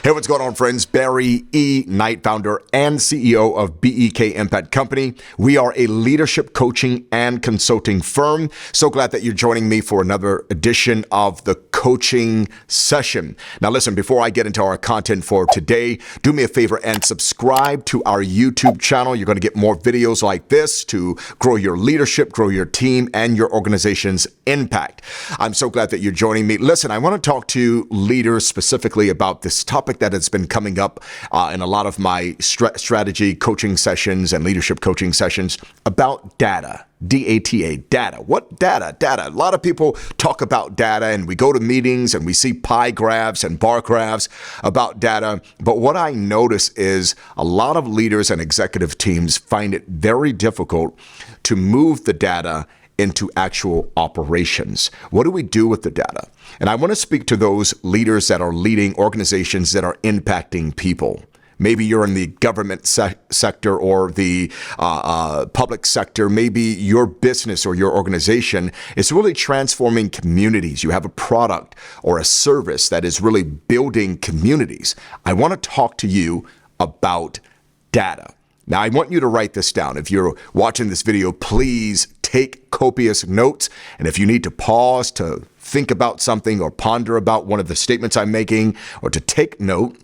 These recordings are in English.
Hey, what's going on, friends? Barry E. Knight, founder and CEO of BEK Impact Company. We are a leadership coaching and consulting firm. So glad that you're joining me for another edition of the coaching session. Now, listen, before I get into our content for today, do me a favor and subscribe to our YouTube channel. You're going to get more videos like this to grow your leadership, grow your team, and your organization's impact. I'm so glad that you're joining me. Listen, I want to talk to leaders specifically about this topic that has been coming up in a lot of my strategy coaching sessions and leadership coaching sessions about data. D-A-T-A, data. What data? Data. A lot of people talk about data, and we go to meetings and we see pie graphs and bar graphs about data. But what I notice is a lot of leaders and executive teams find it very difficult to move the data into actual operations. What do we do with the data? And I want to speak to those leaders that are leading organizations that are impacting people. Maybe you're in the government sector or the public sector. Maybe your business or your organization is really transforming communities. You have a product or a service that is really building communities. I want to talk to you about data. Now, I want you to write this down. If you're watching this video, please take copious notes. And if you need to pause to think about something or ponder about one of the statements I'm making or to take note,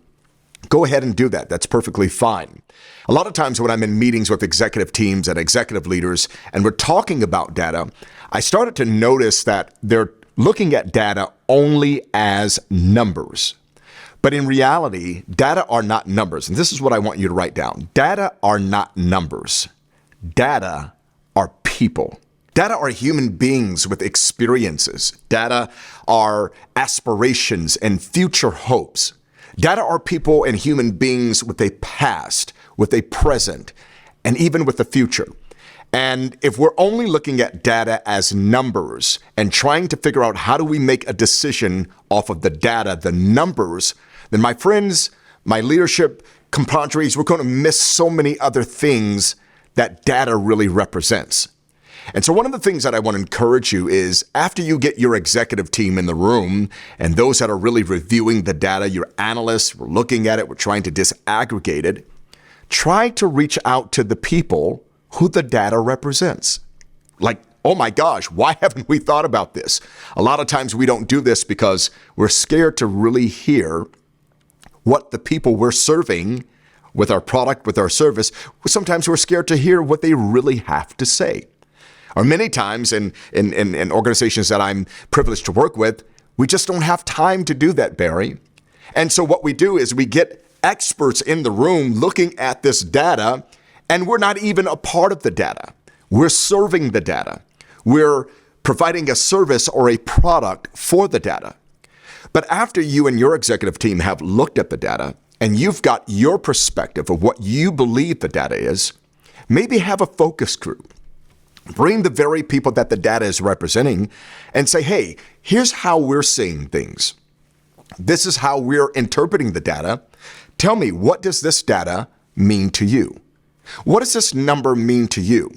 go ahead and do that. That's perfectly fine. A lot of times when I'm in meetings with executive teams and executive leaders and we're talking about data, I started to notice that they're looking at data only as numbers. But in reality, data are not numbers. And this is what I want you to write down. Data are not numbers. Data are people. Data are human beings with experiences. Data are aspirations and future hopes. Data are people and human beings with a past, with a present, and even with a future. And if we're only looking at data as numbers and trying to figure out how do we make a decision off of the data, the numbers, then my friends, my leadership compadres, we're going to miss so many other things that data really represents. And so one of the things that I want to encourage you is after you get your executive team in the room and those that are really reviewing the data, your analysts, we're looking at it, we're trying to disaggregate it, try to reach out to the people who the data represents. Like, oh my gosh, why haven't we thought about this? A lot of times we don't do this because we're scared to really hear what the people we're serving with our product, with our service, sometimes we're scared to hear what they really have to say. Or many times in organizations that I'm privileged to work with, we just don't have time to do that, Barry. And so what we do is we get experts in the room looking at this data, and we're not even a part of the data. We're serving the data. We're providing a service or a product for the data. But after you and your executive team have looked at the data and you've got your perspective of what you believe the data is, maybe have a focus group. Bring the very people that the data is representing and say, hey, here's how we're seeing things. This is how we're interpreting the data. Tell me, what does this data mean to you? What does this number mean to you?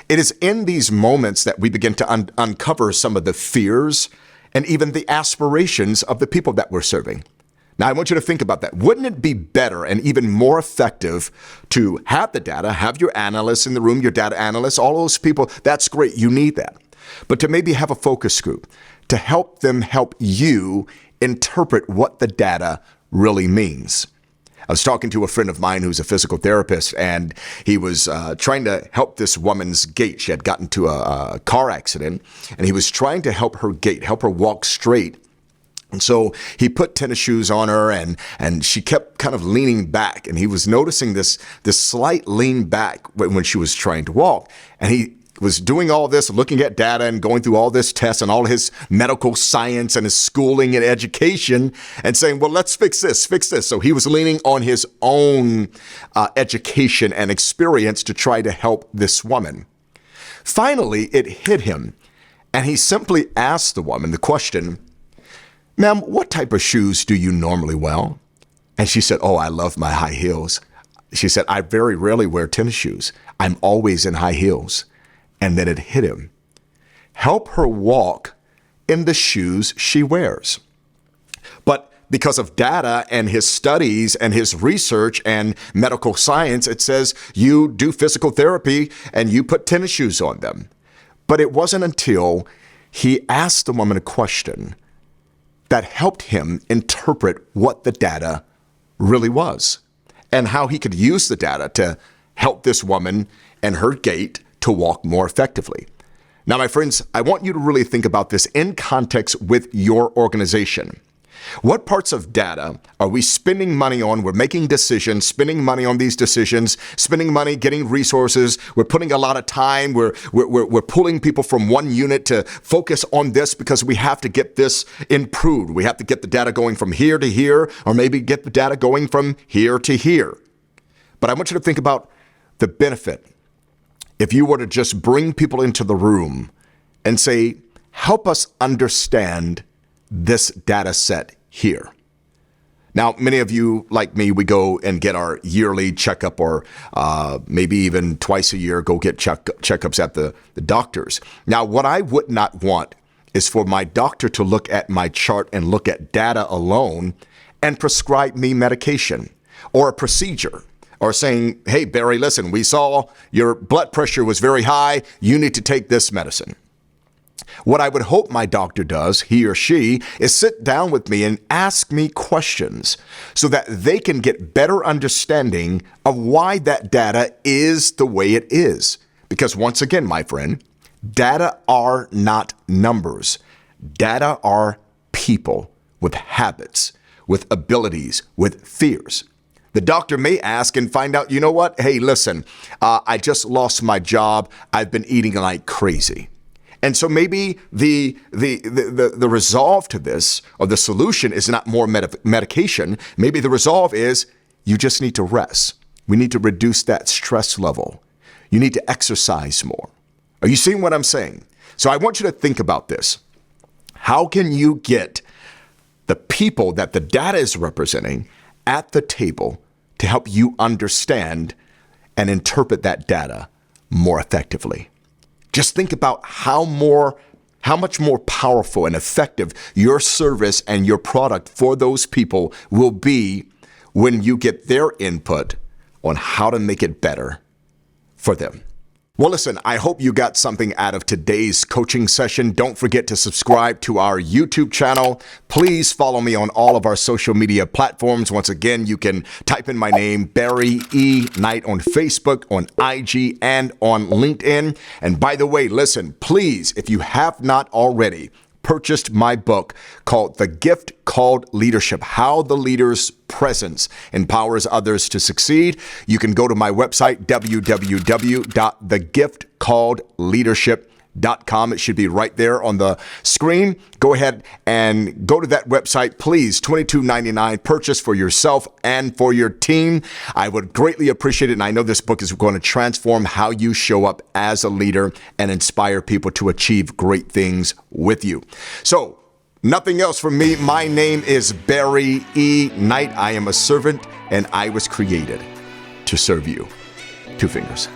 It is in these moments that we begin to uncover some of the fears and even the aspirations of the people that we're serving. Now, I want you to think about that. Wouldn't it be better and even more effective to have the data, have your analysts in the room, your data analysts, all those people? That's great. You need that. But to maybe have a focus group to help them help you interpret what the data really means. I was talking to a friend of mine who's a physical therapist, and he was trying to help this woman's gait. She had gotten into a car accident, and he was trying to help her gait, help her walk straight. And so he put tennis shoes on her, and she kept kind of leaning back. And he was noticing this slight lean back when she was trying to walk. And he was doing all this, looking at data and going through all this tests and all his medical science and his schooling and education and saying, well, let's fix this. So he was leaning on his own education and experience to try to help this woman. Finally, it hit him. And he simply asked the woman the question, ma'am, what type of shoes do you normally wear? And she said, oh, I love my high heels. She said, I very rarely wear tennis shoes. I'm always in high heels. And then it hit him. Help her walk in the shoes she wears. But because of data and his studies and his research and medical science, it says you do physical therapy and you put tennis shoes on them. But it wasn't until he asked the woman a question that helped him interpret what the data really was and how he could use the data to help this woman and her gait to walk more effectively. Now, my friends, I want you to really think about this in context with your organization. What parts of data are we spending money on? We're making decisions, spending money on these decisions, spending money, getting resources. We're putting a lot of time. We're pulling people from one unit to focus on this because we have to get this improved. We have to get the data going from here to here, or maybe get the data going from here to here. But I want you to think about the benefit if you were to just bring people into the room and say, help us understand this data set here. Now, many of you, like me, we go and get our yearly checkup, or maybe even twice a year, go get checkups at the doctors. Now, what I would not want is for my doctor to look at my chart and look at data alone and prescribe me medication or a procedure, or saying, hey, Barry, listen, we saw your blood pressure was very high. You need to take this medicine. What I would hope my doctor does, he or she, is sit down with me and ask me questions so that they can get better understanding of why that data is the way it is. Because once again, my friend, data are not numbers. Data are people with habits, with abilities, with fears. The doctor may ask and find out, you know what? Hey, listen, I just lost my job. I've been eating like crazy. And so maybe the resolve to this, or the solution, is not more medication. Maybe the resolve is you just need to rest. We need to reduce that stress level. You need to exercise more. Are you seeing what I'm saying? So I want you to think about this. How can you get the people that the data is representing at the table to help you understand and interpret that data more effectively? Just think about how much more powerful and effective your service and your product for those people will be when you get their input on how to make it better for them. Well, listen, I hope you got something out of today's coaching session. Don't forget to subscribe to our YouTube channel. Please follow me on all of our social media platforms. Once again, you can type in my name, Barry E. Knight, on Facebook, on IG, and on LinkedIn. And by the way, listen, please, if you have not already purchased my book called The Gift Called Leadership, How the Leader's Presence Empowers Others to Succeed, you can go to my website, www.thegiftcalledleadership.com. It should be right there on the screen. Go ahead and go to that website, please. $22.99, purchase for yourself and for your team. I would greatly appreciate it. And I know this book is going to transform how you show up as a leader and inspire people to achieve great things with you. So, nothing else from me. My name is Barry E. Knight. I am a servant, and I was created to serve you. Two fingers.